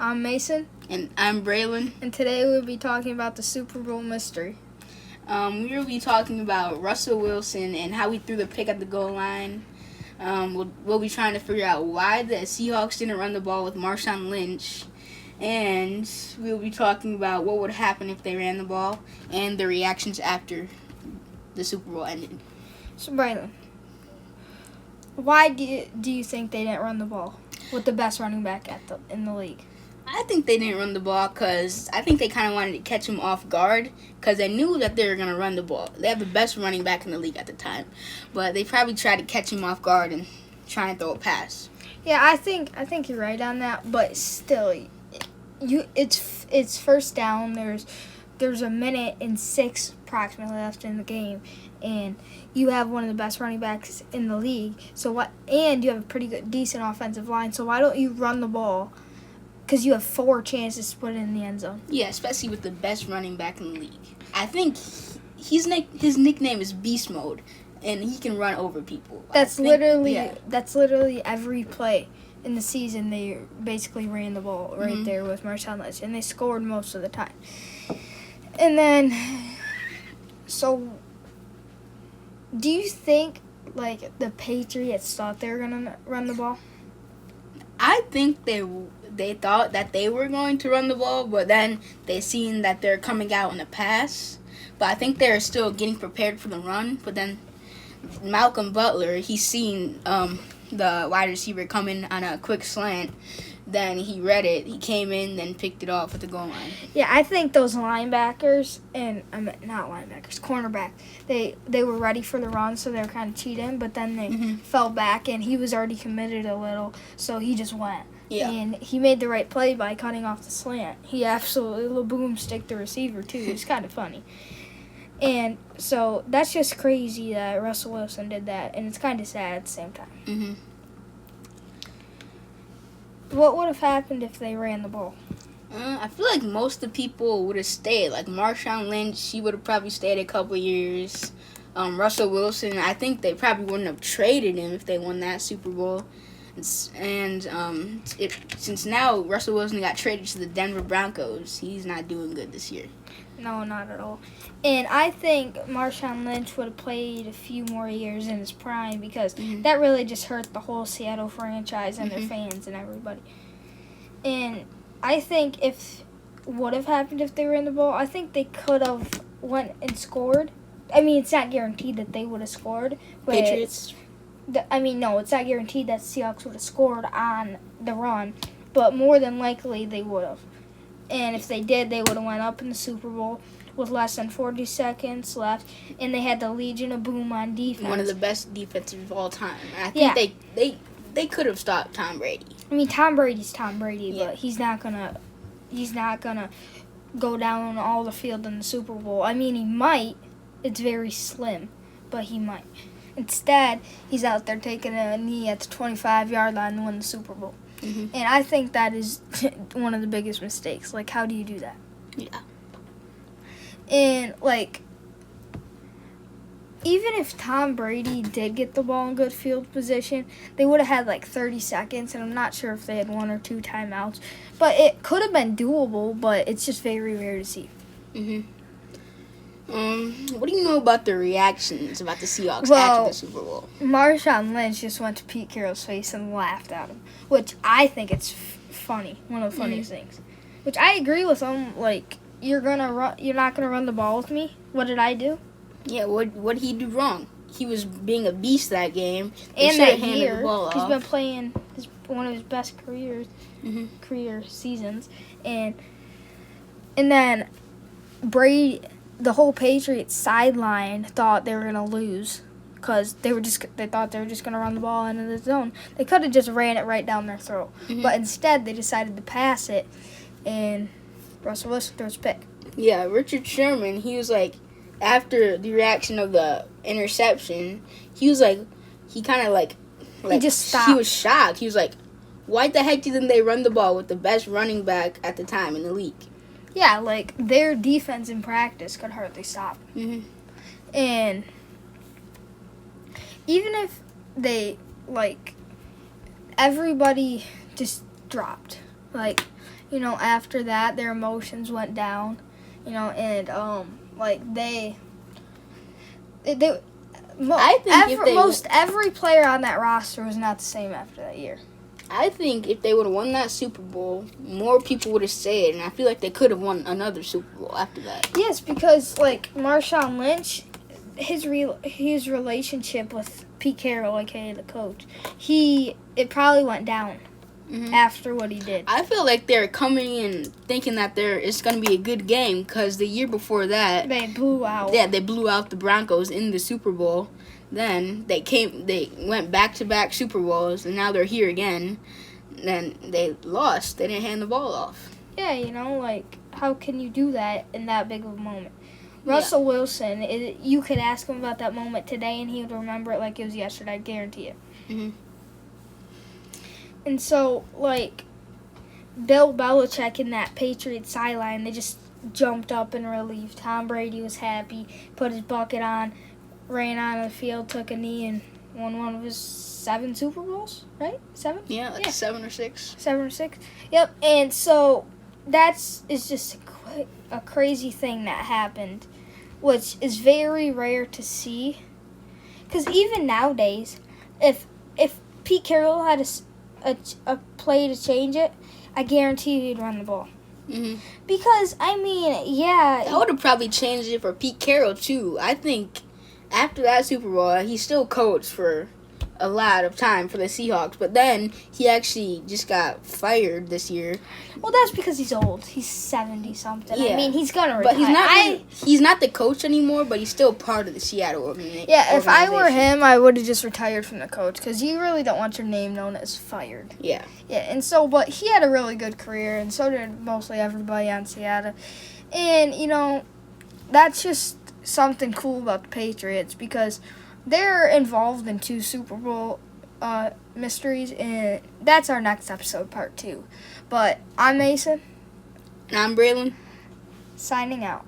I'm Mason. And I'm Braylon. And today we'll be talking about the Super Bowl mystery. We will be talking about Russell Wilson and how he threw the pick at the goal line. We'll be trying to figure out why the Seahawks didn't run the ball with Marshawn Lynch. And we'll be talking about what would happen if they ran the ball and the reactions after the Super Bowl ended. So, Braylon, why do you think they didn't run the ball with the best running back in the league? I think they didn't run the ball because I think they kind of wanted to catch him off guard because they knew that they were going to run the ball. They have the best running back in the league at the time. But they probably tried to catch him off guard and try and throw a pass. Yeah, I think you're right on that, but still, it's first down. There's a minute and 6 approximately left in the game, and you have one of the best running backs in the league. And you have a pretty decent offensive line. So why don't you run the ball? Because you have 4 chances to put it in the end zone. Yeah, especially with the best running back in the league. I think his nickname is Beast Mode, and he can run over people. That's literally every play in the season. They basically ran the ball right there with Marshawn Lynch, and they scored most of the time. And then, so do you think the Patriots thought they were gonna run the ball? I think they thought that they were going to run the ball, but then they seen that they're coming out in the pass. But I think they're still getting prepared for the run. But then Malcolm Butler, he's seen the wide receiver coming on a quick slant. Then he read it. He came in, then picked it off at the goal line. Yeah, I think those linebackers cornerback, they were ready for the run, so they were kind of cheating. But then they fell back, and he was already committed a little, so he just went. Yeah. And he made the right play by cutting off the slant. He absolutely boomsticked the receiver, too. It's kind of funny. And so that's just crazy that Russell Wilson did that, and it's kind of sad at the same time. Mm-hmm. What would have happened if they ran the ball? I feel like most of the people would have stayed. Like Marshawn Lynch, he would have probably stayed a couple years. Russell Wilson, I think they probably wouldn't have traded him if they won that Super Bowl. And since now Russell Wilson got traded to the Denver Broncos, he's not doing good this year. No, not at all. And I think Marshawn Lynch would have played a few more years in his prime because that really just hurt the whole Seattle franchise and their fans and everybody. And I think if would have happened if they ran the ball, I think they could have went and scored. I mean, it's not guaranteed that they would have scored. But Patriots? No, it's not guaranteed that Seahawks would have scored on the run. But more than likely, they would have. And if they did, they would have went up in the Super Bowl with less than 40 seconds left, and they had the Legion of Boom on defense. One of the best defenses of all time. I think they could have stopped Tom Brady. I mean, Tom Brady's Tom Brady, but he's not gonna go down all the field in the Super Bowl. I mean, he might. It's very slim, but he might. Instead, he's out there taking a knee at the 25-yard line to win the Super Bowl. And I think that is one of the biggest mistakes. Like, how do you do that? Yeah. And, even if Tom Brady did get the ball in good field position, they would have had, 30 seconds, and I'm not sure if they had 1 or 2 timeouts. But it could have been doable, but it's just very rare to see. What do you know about the reactions about the Seahawks after the Super Bowl? Marshawn Lynch just went to Pete Carroll's face and laughed at him, which I think it's funny, one of the funniest things. Which I agree with him. You're not gonna run the ball with me. What did I do? Yeah, what did he do wrong? He was being a beast that game. And that year, he's been playing one of his best career seasons, and then Brady. The whole Patriots sideline thought they were gonna lose because they thought they were just gonna run the ball into the zone. They could have just ran it right down their throat, but instead they decided to pass it, and Russell Wilson throws a pick. Yeah, Richard Sherman. He was after the reaction of the interception, he was he kind of he just stopped. He was shocked. He was like, "Why the heck didn't they run the ball with the best running back at the time in the league?" Yeah, their defense in practice could hardly stop. And even if they, everybody just dropped. after that, their emotions went down, and most every player on that roster was not the same after that year. I think if they would have won that Super Bowl, more people would have stayed, and I feel like they could have won another Super Bowl after that. Yes, because Marshawn Lynch, his relationship with Pete Carroll, aka the coach, it probably went down after what he did. I feel like they're coming in thinking that it's going to be a good game because the year before that they blew out. Yeah, they blew out the Broncos in the Super Bowl. Then they went back-to-back Super Bowls, and now they're here again. Then they lost. They didn't hand the ball off. Yeah, how can you do that in that big of a moment? Russell Wilson, you could ask him about that moment today, and he would remember it like it was yesterday, I guarantee you. Mm-hmm. And so, Bill Belichick in that Patriots sideline, they just jumped up in relief. Tom Brady was happy, put his bucket on, ran on the field, took a knee, and won one of his 7 Super Bowls, right? 7? Yeah, 7 or 6. 7 or 6. Yep. And so it's just a crazy thing that happened, which is very rare to see. Because even nowadays, if Pete Carroll had a play to change it, I guarantee he'd run the ball. Mm-hmm. Because, that would have probably changed it for Pete Carroll, too. I think after that Super Bowl, he still coached for a lot of time for the Seahawks, but then he actually just got fired this year. Well, that's because he's old. He's 70-something. Yeah. I mean, he's going to retire. But he's not the coach anymore, but he's still part of the Seattle organization. Yeah, if I were him, I would have just retired from the coach, because you really don't want your name known as fired. Yeah. Yeah, and so, but he had a really good career, and so did mostly everybody on Seattle. And, that's just something cool about the Patriots, because they're involved in 2 Super Bowl mysteries, and that's our next episode, part 2. But I'm Mason. And I'm Braylon. Signing out.